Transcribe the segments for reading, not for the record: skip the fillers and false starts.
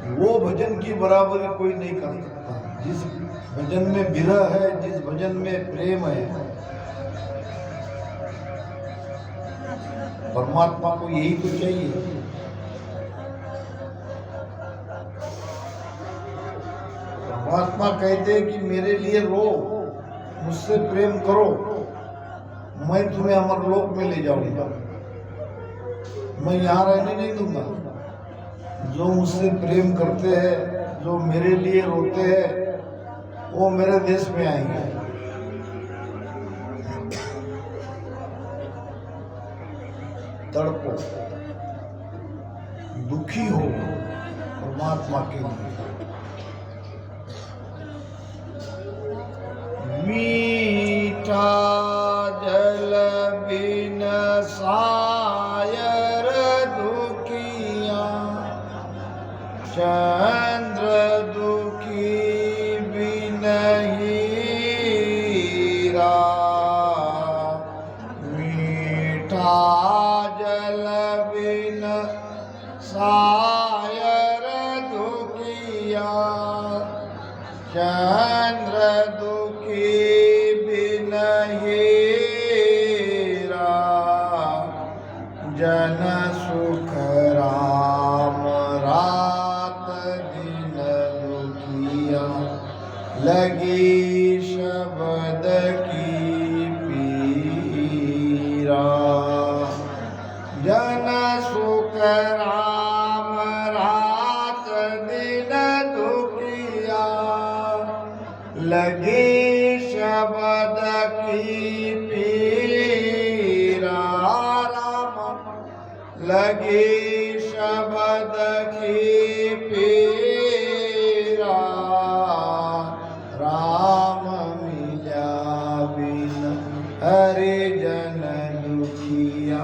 वो भजन की बराबरी कोई नहीं कर सकता। जिस भजन में विरह है, जिस भजन में प्रेम है, परमात्मा को यही तो चाहिए। परमात्मा कहते हैं कि मेरे लिए रो, मुझसे प्रेम करो, मैं तुम्हें अमरलोक में ले जाऊंगा, मैं यहाँ रहने नहीं दूंगा। जो मुझसे प्रेम करते हैं, जो मेरे लिए रोते हैं, वो मेरे देश में आएंगे। तड़पो, दुखी हो परमात्मा के लिए। मीठा जल बिन सायर दुखिया, चंद्र दुखी बिन हीरा। मीठा जल बिन सायर दुखिया, चंद्र दुखी बिन हीरा। जन सुख राम रात दिन दुखिया, लगी शब्द की पीरा। जन सुख राम रात दिन दुखिया, लगी शब्द की पीरा। राम लगी शब्द की पीरा। राम मिला बिन हरिजन दुखिया,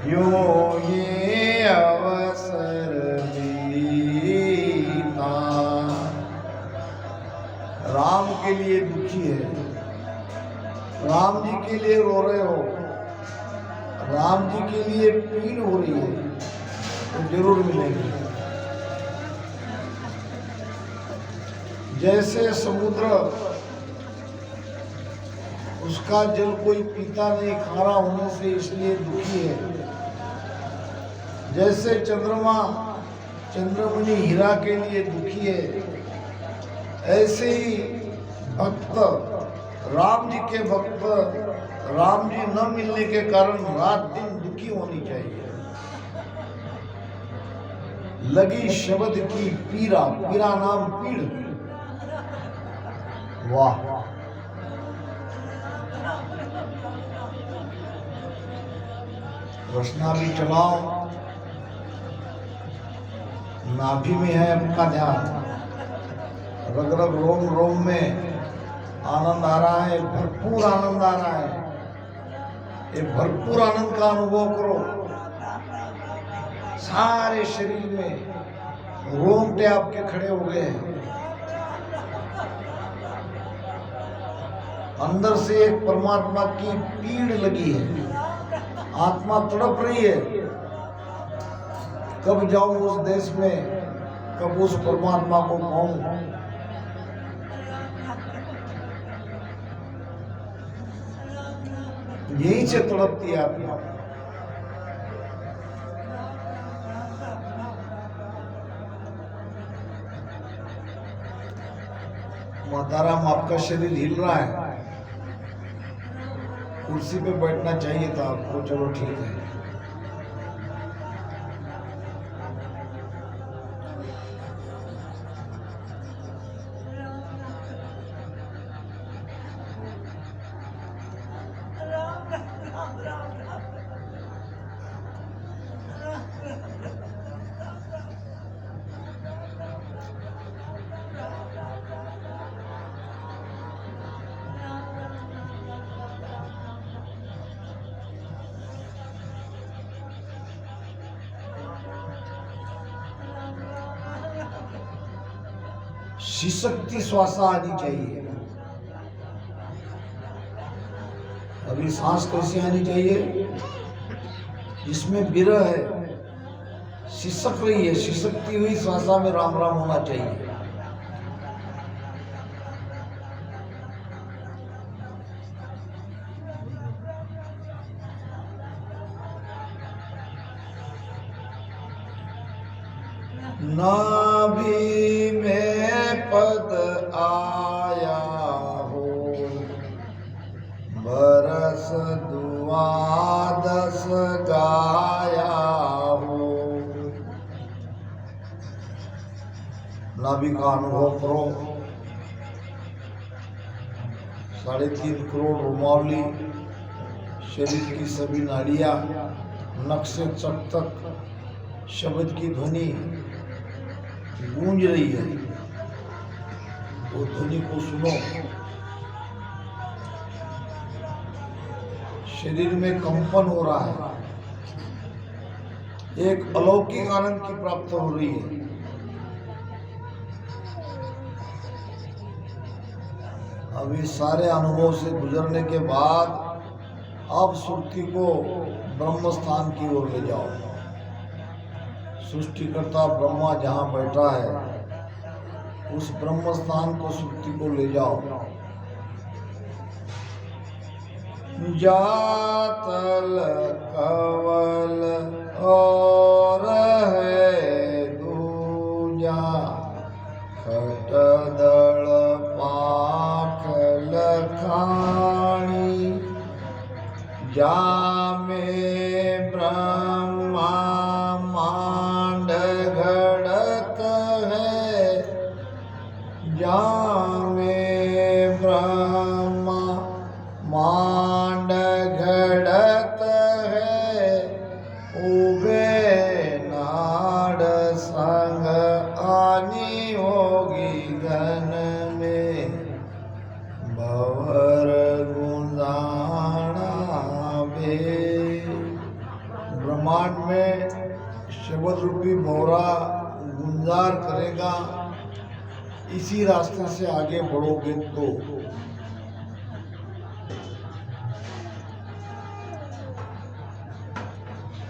यूं ये अवसर बीता। राम के लिए दुखी है, राम जी के लिए रो रहे हो, राम जी के लिए पीड़ हो रही है, तो जरूर मिलेगी। जैसे समुद्र, उसका जल कोई पीता नहीं, खारा होने से इसलिए दुखी है। जैसे चंद्रमा चंद्रमणि हीरा के लिए दुखी है, ऐसे ही भक्त, राम जी के भक्त, राम जी न मिलने के कारण रात दिन दुखी होनी चाहिए। लगी शब्द की पीरा, पीरा नाम पीड़। वाह, रचना भी चलाओ, नाभि में है आपका ध्यान, रग रग रोम रोम में आनंद आ रहा है, भरपूर आनंद आ रहा है। ये भरपूर आनंद का अनुभव करो। सारे शरीर में रोंगटे आपके खड़े हो गए हैं। अंदर से एक परमात्मा की पीड़ लगी है, आत्मा तड़प रही है। कब जाऊं उस देश में, कब उस परमात्मा को पाऊं। यही से तड़पती है आत्मा। माताराम, आपका शरीर हिल रहा है, कुर्सी पे बैठना चाहिए था आपको, चलो ठीक है। शिशक्ति श्वासा आनी चाहिए। अभी सांस कैसे आनी चाहिए? जिसमें विरह है, सिसक रही है, सिसकती हुई श्वासा में राम राम होना चाहिए। नाभि में पद आया हो, बरस द्वादश गाया हो। नाभि का अनुभव करो। 3.5 करोड़ रोमावली, शरीर की सभी नाड़ियां, नख से चक तक शब्द की ध्वनि गूंज रही है। वो ध्वनि को सुनो। शरीर में कंपन हो रहा है, एक अलौकिक आनंद की प्राप्त हो रही है। अभी सारे अनुभव से गुजरने के बाद अब सुर्ति को ब्रह्म स्थान की ओर ले जाओ। सृष्टिकर्ता ब्रह्मा जहाँ बैठा है उस ब्रह्म स्थान को सुर्ति को ले जाओ। जातल कवल और है दूजा, खटदल पाख लखाणी, जामे ब्रह्मा मांड घड़त है, जामे ब्रह्मा मांड घड़त है, उबे नाड़ संग आनी होगी घन में, भवर गुंजाना बे। ब्रह्मांड में शब्द रूपी भौरा गुंजार करेगा। इसी रास्ते से आगे बढ़ोगे तो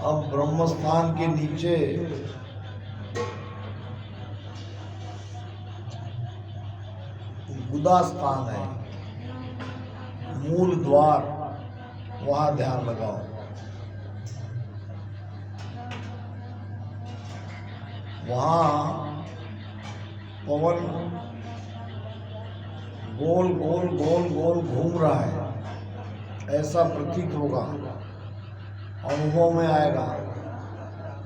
अब ब्रह्म स्थान के नीचे गुदा स्थान है, मूल द्वार, वहां ध्यान लगाओ। वहां पवन गोल गोल गोल गोल घूम रहा है, ऐसा प्रतीत होगा, अनुभव में आएगा।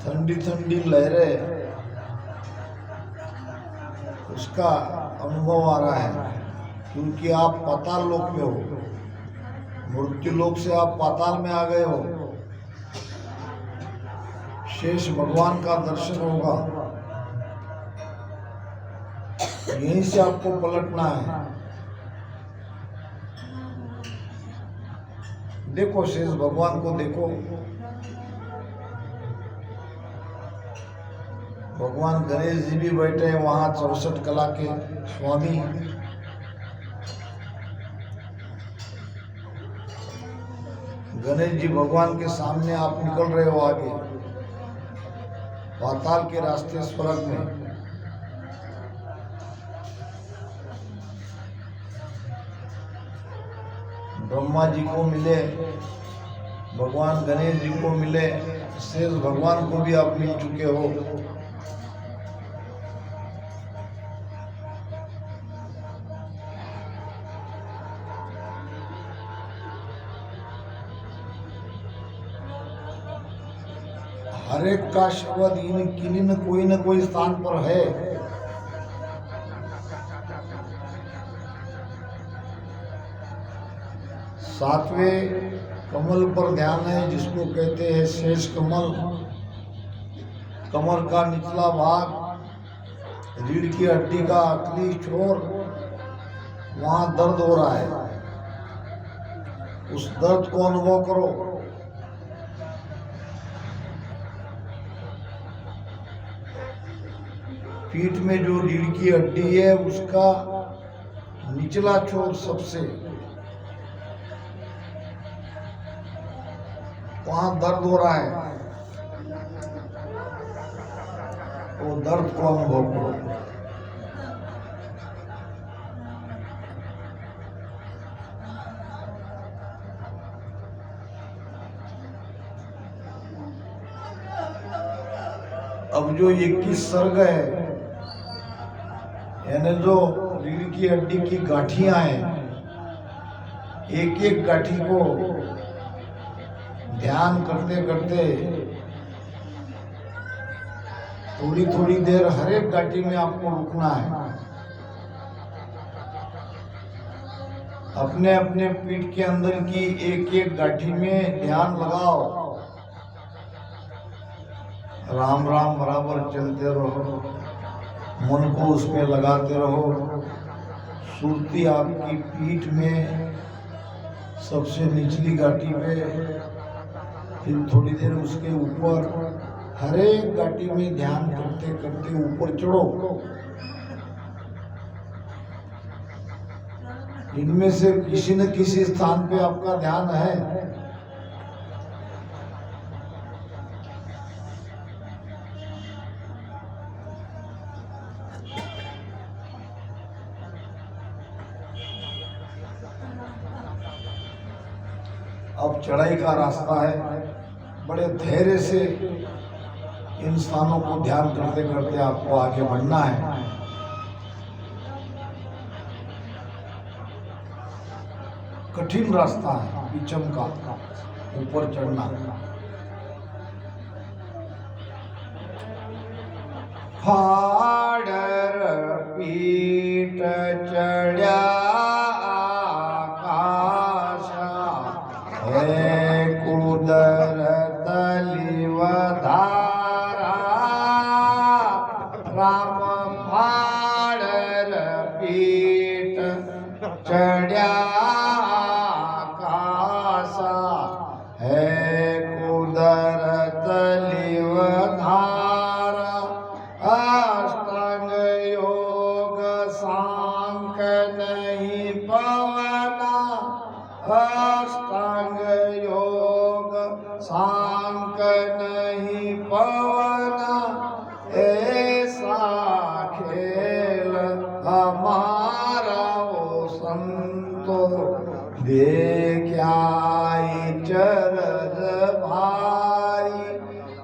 ठंडी ठंडी लहरें, उसका अनुभव आ रहा है, क्योंकि आप पाताल लोक में हो। मृत्यु लोक से आप पाताल में आ गए हो। शेष भगवान का दर्शन होगा, यहीं से आपको पलटना है। देखो, शेष भगवान को देखो। भगवान गणेश जी भी बैठे हैं वहां, 64 कला के स्वामी। गणेश जी भगवान के सामने आप निकल रहे हो आगे, पाताल के रास्ते, स्वर्ग में। ब्रह्मा जी को मिले, भगवान गणेश जी को मिले, शेष भगवान को भी आप मिल चुके हो। हर एक का शब्द किन्हीं न कोई स्थान पर है। सातवें कमल पर ध्यान है, जिसको कहते हैं शेष कमल। कमर का निचला भाग, रीढ़ की हड्डी का अगली छोर, वहां दर्द हो रहा है। उस दर्द को अनुभव करो। पीठ में जो रीढ़ की हड्डी है, उसका निचला छोर सबसे, वहां दर्द हो रहा है। दर्द को अनुभव करो। अब जो 21 सर्ग है, यानी जो रीढ़ की हड्डी की गांठियां हैं, एक एक गांठी को ध्यान करते करते थोड़ी थोड़ी देर हर एक गांठी में आपको रुकना है। अपने अपने पीठ के अंदर की एक एक गांठी में ध्यान लगाओ। राम राम बराबर चलते रहो, मन को उसमें लगाते रहो। सुरती आपकी पीठ में सबसे निचली गांठी पे, फिर थोड़ी देर उसके ऊपर, हर एक गांठी में ध्यान करते करते ऊपर चढ़ो। इनमें से किसी न किसी स्थान पे आपका ध्यान है। अब चढ़ाई का रास्ता है, बड़े धैर्य से इन स्थानों को ध्यान करते करते आपको आगे बढ़ना है। कठिन रास्ता है, विचम का ऊपर चढ़ना। फाड़र पीठ चढ़ा राम फाड़र पीठ चढ़ा कासा है कुदरत लिव धारा। अष्टांग योग सांख नहीं पवना, अष्टांग योग सांख नहीं पवना। ऐसा खेल हमारा वो संतो देखा चरज भारी।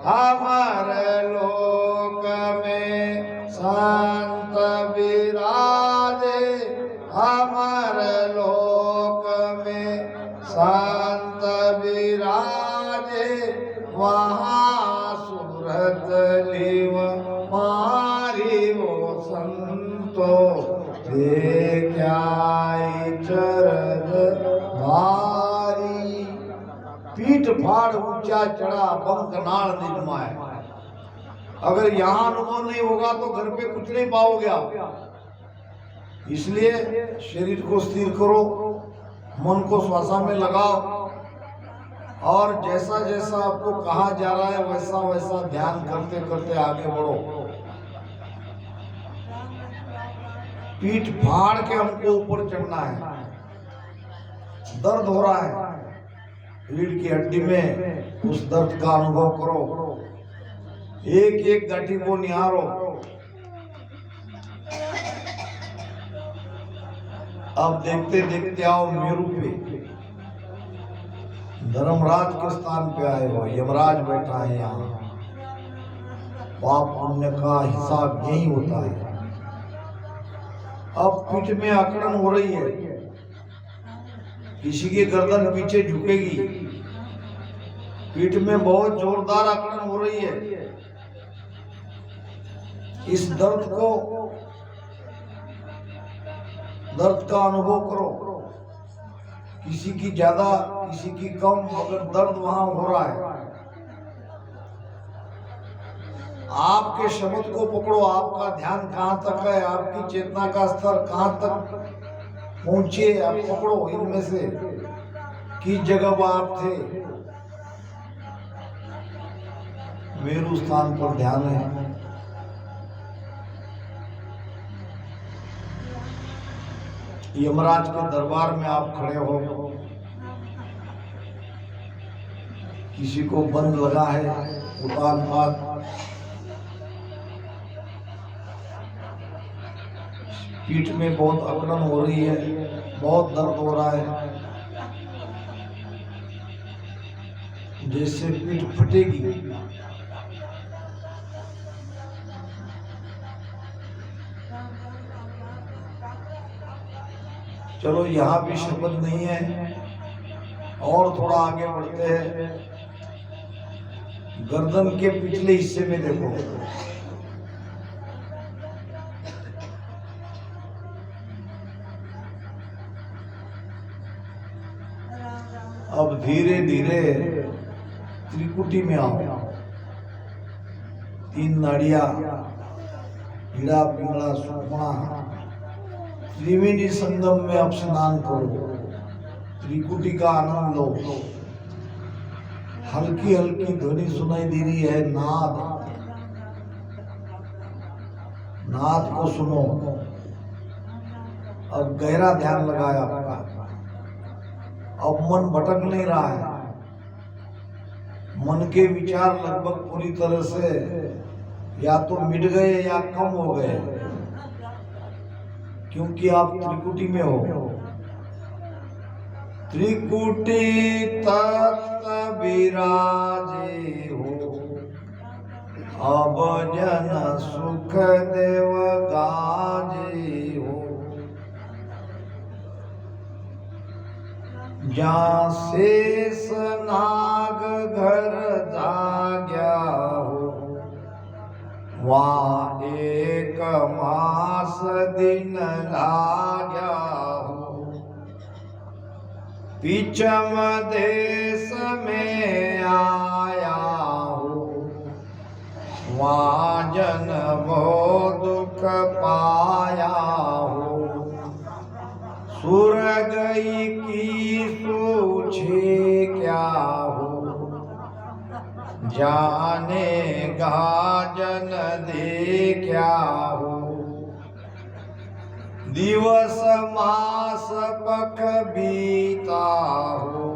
हमारे लोक में संत विराजे, हमारे लोक में संत विराजे। वहाँ सूरत लिव मारी वो संतो देखा चरज भारी। पीठ फाड़ ऊंचा चढ़ा बंकनाल निर्माय। अगर यहाँ अनुभव नहीं होगा तो घर पे कुछ नहीं पाओगे आप। इसलिए शरीर को स्थिर करो, मन को श्वासा में लगाओ, और जैसा जैसा आपको कहा जा रहा है वैसा वैसा ध्यान करते करते आगे बढ़ो। पीठ फाड़ के हमको ऊपर चढ़ना है। दर्द हो रहा है रीढ़ की हड्डी में, उस दर्द का अनुभव करो। एक एक गांठी को निहारो। अब देखते देखते आओ मेरू पे। धर्मराज के स्थान पे आए हो, यमराज बैठा है यहाँ। पाप पुण्य का हिसाब यही होता है। अब पीठ में अकड़न हो रही है, किसी की गर्दन पीछे झुकेगी। पीठ में बहुत जोरदार अकड़न हो रही है। इस दर्द का अनुभव करो। किसी की ज्यादा, किसी की कम, मगर दर्द वहां हो रहा है। आपके शब्द को पकड़ो। आपका ध्यान कहां तक है, आपकी चेतना का स्तर कहां तक पहुंचे, आप पकड़ो। इनमें से किस जगह आप थे। मेरू स्थान पर ध्यान है। यमराज के दरबार में आप खड़े हो। किसी को बंद लगा है, उतान पात। पीठ में बहुत अकड़न हो रही है, बहुत दर्द हो रहा है, जैसे पीठ फटेगी। चलो यहाँ भी शब्द नहीं है, और थोड़ा आगे बढ़ते हैं। गर्दन के पिछले हिस्से में देखो, अब धीरे धीरे त्रिकुटी में आओ। 3 नाड़ियां, पीड़ा पिंगला सुखना, त्रिवेणी संगम में अब स्नान करो, त्रिकुटी का आनंद लो। हल्की हल्की ध्वनि सुनाई दे रही है, नाद, नाद को सुनो। अब गहरा ध्यान लगाया आपका, अब मन भटक नहीं रहा है, मन के विचार लगभग पूरी तरह से या तो मिट गए या कम हो गए, क्योंकि आप त्रिकुटी में हो। त्रिकुटी तख्त विराजे हो, अब जन सुख देव गाजे हो। जहाँ शेष नाग घर जाग्या हो, वहाँ 1 मास दिन लाग्या हो। पिछम देश में आया हो, वहाँ जन्म दुख पाया हो। सुरग की सूछे क्या हो, जाने गाजन दे क्या हो। दिवस मास पख बीता हो,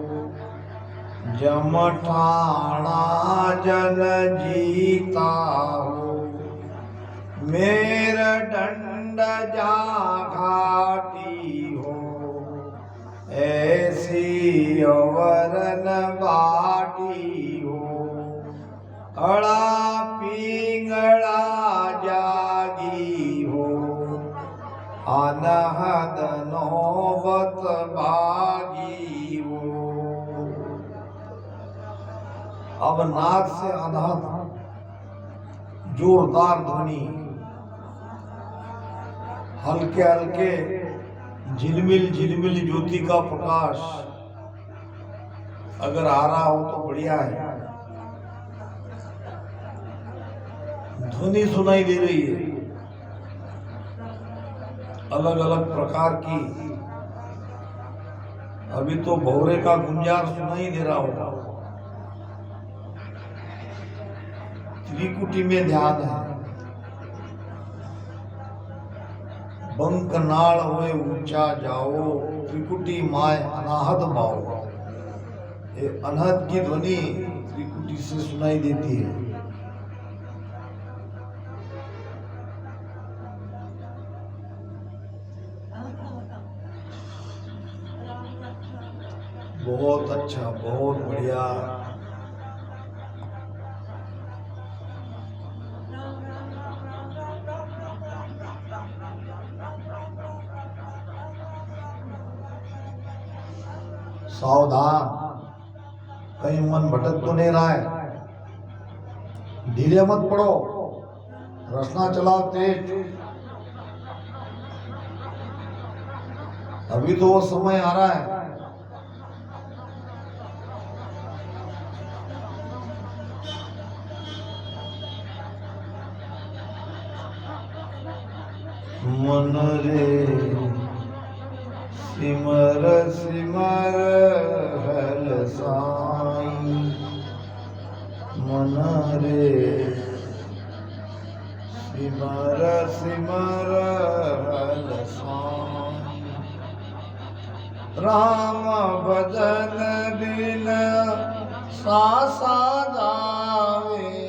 जमठाना जन जीता हो। मेर दंड जा घाटी हो, ऐसी अवरन बाटी हो। कड़ा पिंगड़ा जागी हो, अनहद नौबत भागी हो। अब नाक से अनहद जोरदार ध्वनि, हल्के हल्के झिलमिल झिलमिल ज्योति का प्रकाश अगर आ रहा हो तो बढ़िया है। ध्वनि सुनाई दे रही है अलग अलग प्रकार की। अभी तो भौरे का गुंजार सुनाई दे रहा होगा। त्रिकुटी में ध्यान है, बंक नाल होए ऊंचा जाओ, त्रिकुटी माय अनाहत भाओ। ये अनहद की ध्वनि त्रिकुटी से सुनाई देती है। बहुत अच्छा, बहुत बढ़िया। सावधान, कहीं मन भटक तो नहीं रहा है। धीरे मत पड़ो, रसना चलाओ तेज। अभी तो वो समय आ रहा है। मन रे सिमर सिमर हल साई, मन रे सिमर सिमर हल साई। राम भजन बिन सासा जावे,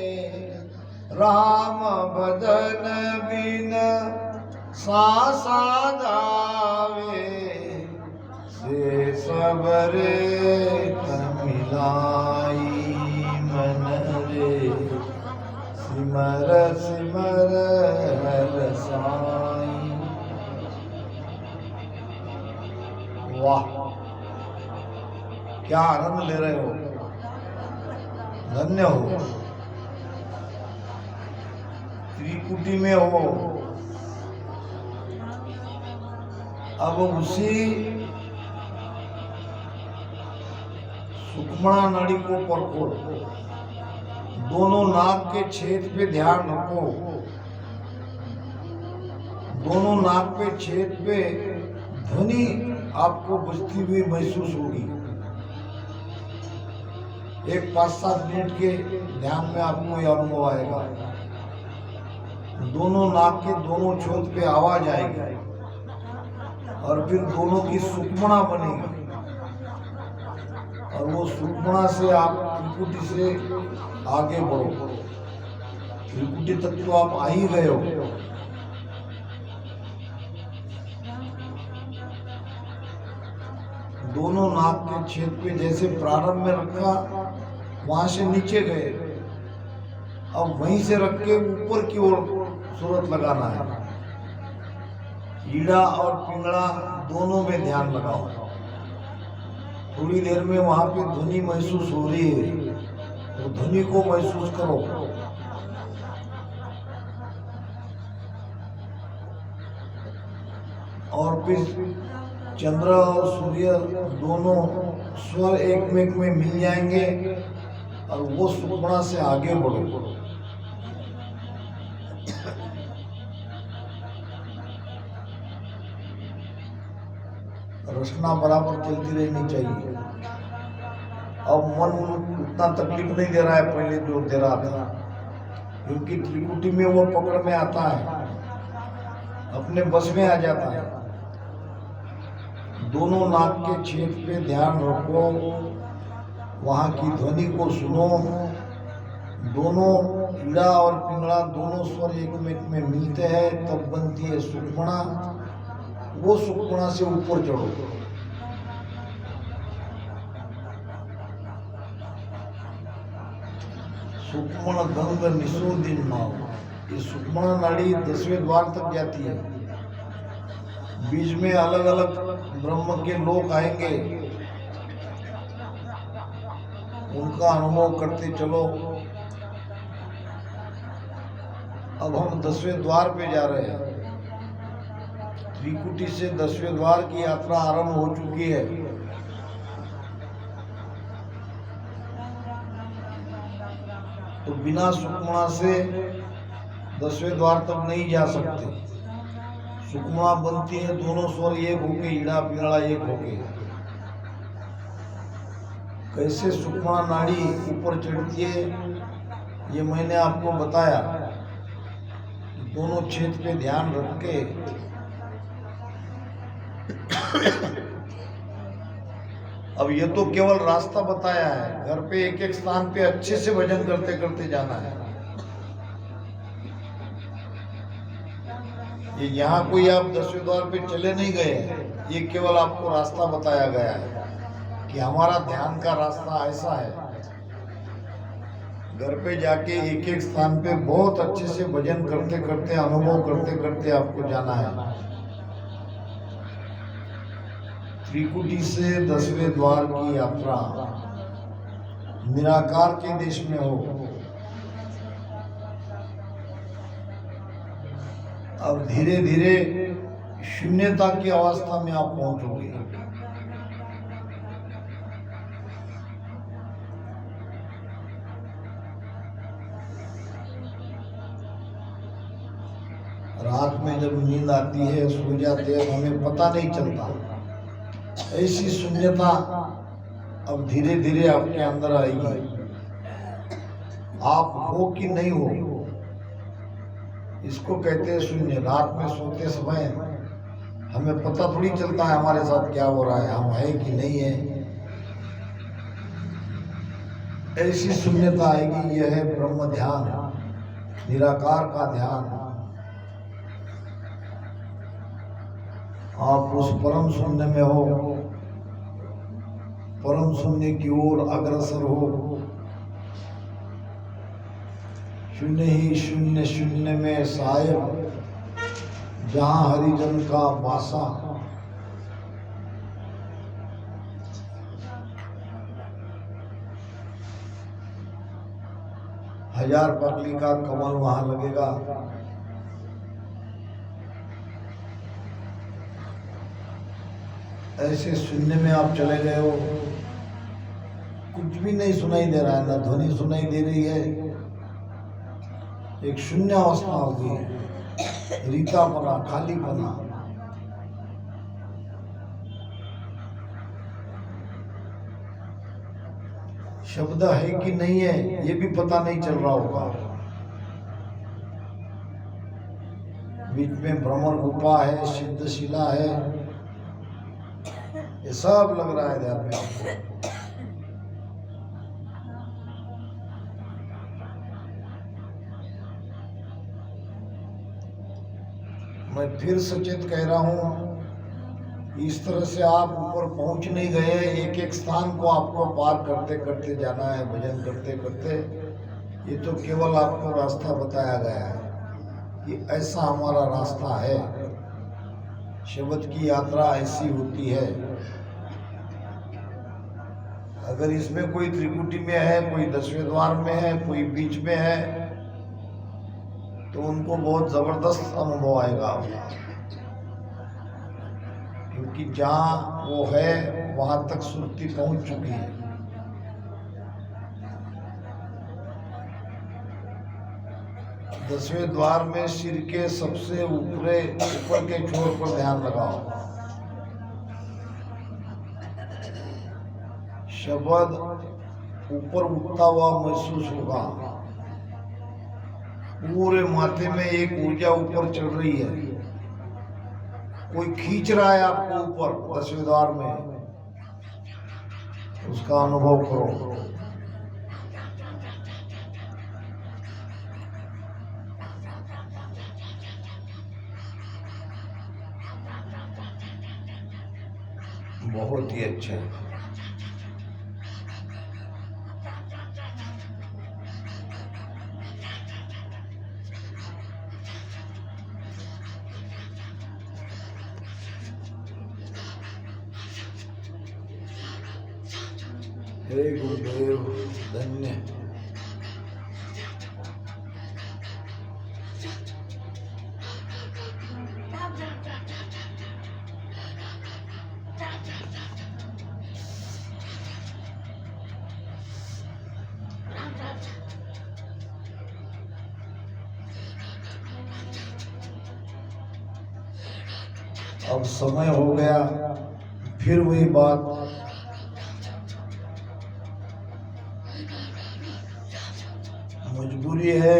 राम भजन बिन सासा जावे से सबरे मिलाई मन रे सिमर सिमर हर साई। वाह, क्या आनंद ले रहे हो, धन्य हो। त्रिकुटी में हो, अब उसी सुषुम्ना नाड़ी को परखो, दोनों नाक के छेद पे ध्यान रखो, दोनों नाक पे छेद पे ध्वनि आपको बजती हुई महसूस होगी। एक 5-7 मिनट के ध्यान में आपको यह अनुभव आएगा। दोनों नाक के दोनों छोर पे आवाज आएगी और फिर दोनों की सुषुम्ना बनेगी और वो सुषुम्ना से आप त्रिकुटी से आगे बढ़ो। त्रिकुटी तक तो आप आ ही गए हो। दोनों नाक के छेद पे जैसे प्रारंभ में रखा, वहां से नीचे गए, अब वहीं से रख के ऊपर की ओर सूरत लगाना है। ईड़ा और पिंगला दोनों में ध्यान लगाओ। थोड़ी देर में वहां पे ध्वनि महसूस हो रही है, तो ध्वनि को महसूस करो। और फिर चंद्र और सूर्य दोनों स्वर एक में मिल जाएंगे और वो सुषुम्ना से आगे बढ़ो। रचना बराबर चलती रहनी चाहिए। अब मन उतना तकलीफ नहीं दे रहा है, पहले जो दे रहा था, क्योंकि त्रिकुटी में वो पकड़ में आता है, अपने बस में आ जाता है। दोनों नाक के छेद पे ध्यान रखो, वहां की ध्वनि को सुनो। दोनों ईड़ा और पिंगला दोनों स्वर एक में मिलते हैं, तब बनती है सुषुम्ना। वो सुषुम्ना से ऊपर चढ़ो। सुषुम्ना गंग निशोदिन नाव, ये सुषुम्ना नाड़ी 10वें द्वार तक जाती है। बीच में अलग अलग ब्रह्म के लोग आएंगे, उनका अनुभव करते चलो। अब हम 10वें द्वार पे जा रहे हैं। त्रिकुटी से 10वें द्वार की यात्रा आरंभ हो चुकी है। तो बिना सुषुम्ना से 10वें द्वार तक नहीं जा सकते। सुषुम्ना बनती है, दोनों स्वर एक होके, ईड़ा पिंगला एक होके। कैसे सुषुम्ना नाड़ी ऊपर चढ़ती है ये मैंने आपको बताया। दोनों छेद पे ध्यान रख के अब ये तो केवल रास्ता बताया है, घर पे एक एक स्थान पे अच्छे से भजन करते करते जाना है। ये यहाँ कोई आप 10वें द्वार पे चले नहीं गए, ये केवल आपको रास्ता बताया गया है कि हमारा ध्यान का रास्ता ऐसा है। घर पे जाके एक एक स्थान पे बहुत अच्छे से भजन करते करते, अनुभव करते करते आपको जाना है। त्रिकुटी से 10वें द्वार की यात्रा निराकार के देश में हो। अब धीरे धीरे शून्यता की अवस्था में आप पहुंचोगे। रात में जब नींद आती है, सो जाते हैं, हमें पता नहीं चलता। ऐसी शून्यता अब धीरे धीरे आपके अंदर आएगी। आप हो कि नहीं हो, इसको कहते हैं शून्य। रात में सोते समय हमें पता थोड़ी चलता है हमारे साथ क्या हो रहा है, हम है कि नहीं है। ऐसी शून्यता आएगी। यह है ब्रह्म ध्यान, निराकार का ध्यान। आप उस परम शून्य में हो, परम शून्य की ओर अग्रसर हो। शून्य ही शून्य शून्य में सायब, जहां हरिजन का वासा। हजार पगली का कमल वहां लगेगा। ऐसे शून्य में आप चले गए हो, कुछ भी नहीं सुनाई दे रहा है, ना ध्वनि सुनाई दे रही है। एक शून्य अवस्था हो गई है, रीतापना, खालीपना। शब्द है कि नहीं है ये भी पता नहीं चल रहा होगा। बीच में भ्रमर गुफा है, सिद्धशिला है, ये सब लग रहा है ध्यान में आपको। मैं फिर सचेत कह रहा हूं, इस तरह से आप ऊपर पहुंच नहीं गए। एक एक स्थान को आपको पार करते करते जाना है, भजन करते करते। ये तो केवल आपको रास्ता बताया गया है कि ऐसा हमारा रास्ता है। शब्द की यात्रा ऐसी होती है। अगर इसमें कोई त्रिकुटी में है, कोई 10वें द्वार में है, कोई बीच में है, तो उनको बहुत जबरदस्त अनुभव आएगा, क्योंकि जहां वो है वहां तक सुरती पहुंच चुकी है। दसवें द्वार में सिर के सबसे ऊपर के छोर पर ध्यान लगाओ। शब्द ऊपर उठता हुआ महसूस होगा। पूरे माथे में एक ऊर्जा ऊपर चल रही है, कोई खींच रहा है आपको ऊपर 10वें द्वार में। उसका अनुभव करो। बहुत ही अच्छा। हे गुरुदेव, धन्य। अब समय हो गया, फिर वही बात। मजबूरी है,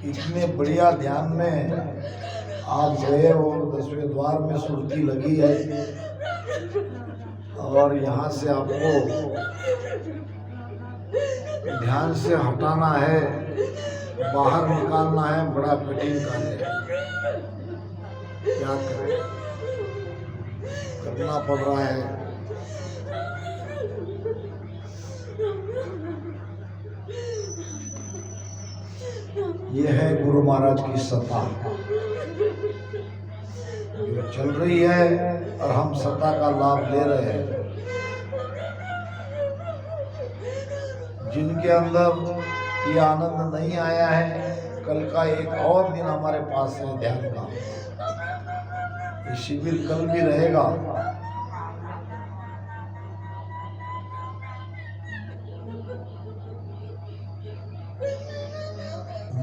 इतने बढ़िया ध्यान में आप गए और 10वें द्वार में सुरती लगी है, और यहाँ से आपको ध्यान से हटाना है, बाहर निकालना है, बड़ा कठिन कार्य है। क्या करें, करना पड़ रहा है। ये है गुरु महाराज की सत्ता जो चल रही है, और हम सत्ता का लाभ ले रहे हैं। जिनके अंदर ये आनंद नहीं आया है, कल का एक और दिन हमारे पास है ध्यान का। ये शिविर कल भी रहेगा।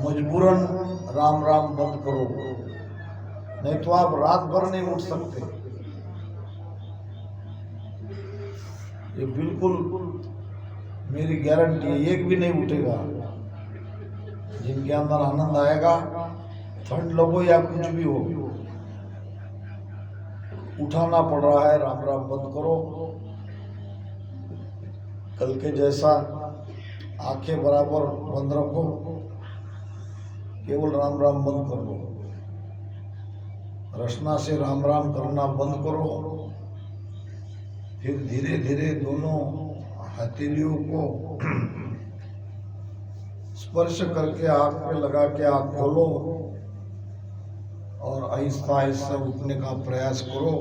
मजबूरन राम राम बंद करो, नहीं तो आप रात भर नहीं उठ सकते। ये बिल्कुल मेरी गारंटी है, एक भी नहीं उठेगा। जिनके अंदर आनंद आएगा, ठंड लगो या कुछ भी हो, उठाना पड़ रहा है। राम राम बंद करो। कल के जैसा आंखें बराबर बंद रखो, केवल राम राम बंद कर लो। रचना से राम राम करना बंद करो। फिर धीरे धीरे दोनों हथेलियों को स्पर्श करके आँख पे लगा के आँख खोलो और आहिस्ता आहिस्ता उठने का प्रयास करो।